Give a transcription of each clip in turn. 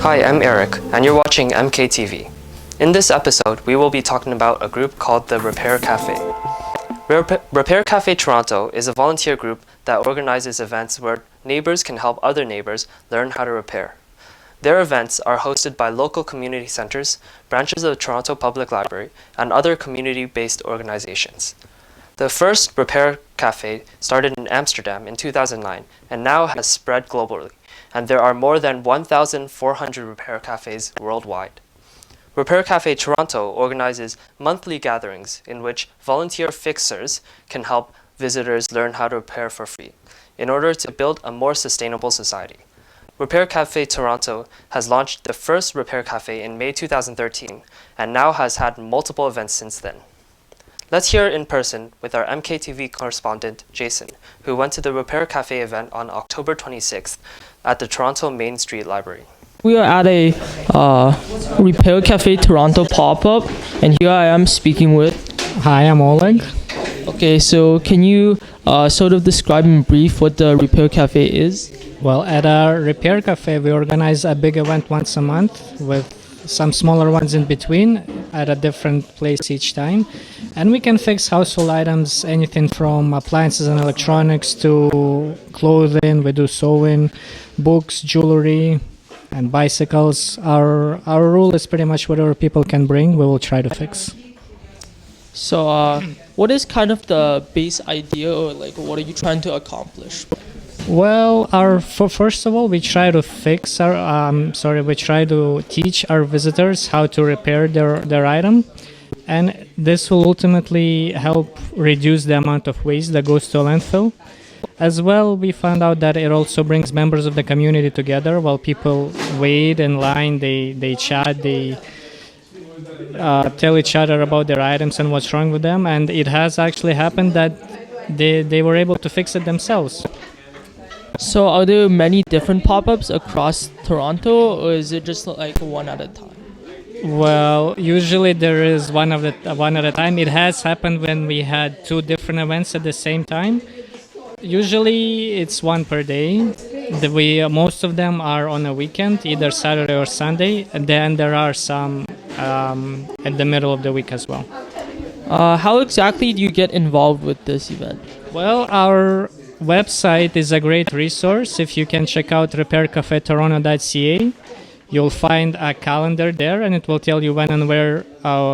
Hi, I'm Eric, and you're watching MKTV. In this episode, we will be talking about a group called the Repair Café. Repair Café Toronto is a volunteer group that organizes events where neighbors can help other neighbors learn how to repair. Their events are hosted by local community centers, branches of the Toronto Public Library, and other community-based organizations. The first Repair Café started in Amsterdam in 2009 and now has spread globally, and there are more than 1,400 repair cafes worldwide. Repair Café Toronto organizes monthly gatherings in which volunteer fixers can help visitors learn how to repair for free in order to build a more sustainable society. Repair Café Toronto has launched the first Repair Café in May 2013 and now has had multiple events since then. Let's hear in person with our MKTV correspondent, Jason, who went to the Repair Café event on October 26th at the Toronto Main Street Library. We are at a Repair Café Toronto pop-up, and here I am speaking with... Hi, I'm Oleg. Okay, so can you sort of describe in brief what the Repair Café is? Well, at our Repair Cafe, we organize a big event once a month with some smaller ones in between at a different place each time. And we can fix household items, anything from appliances and electronics to clothing. We do sewing, books, jewelry, and bicycles. Our rule is pretty much whatever people can bring, we will try to fix. So what is kind of the base idea, or like what are you trying to accomplish? Well, first of all, we try to teach our visitors how to repair their item, and this will ultimately help reduce the amount of waste that goes to a landfill. As well, we found out that it also brings members of the community together. While people wait in line, they chat, they tell each other about their items and what's wrong with them, and it has actually happened that they were able to fix it themselves. So are there many different pop-ups across Toronto, or is it just like one at a time? Well, usually there is one at a time. It has happened when we had two different events at the same time. Usually it's one per day. Most of them are on a weekend, either Saturday or Sunday, and then there are some at the middle of the week as well. How exactly do you get involved with this event? Well, our website is a great resource. If you can check out repaircafetoronto.ca, you'll find a calendar there, and it will tell you when and where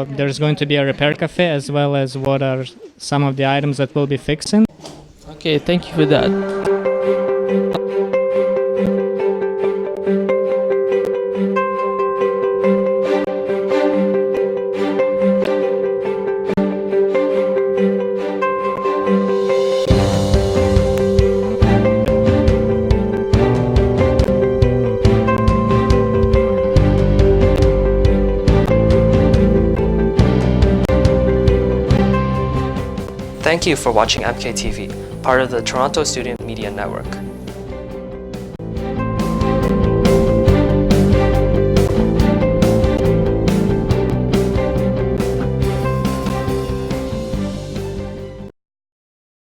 there's going to be a repair cafe, as well as what are some of the items that we'll be fixing. Okay, thank you for that. Thank you for watching MKTV, part of the Toronto Student Media Network.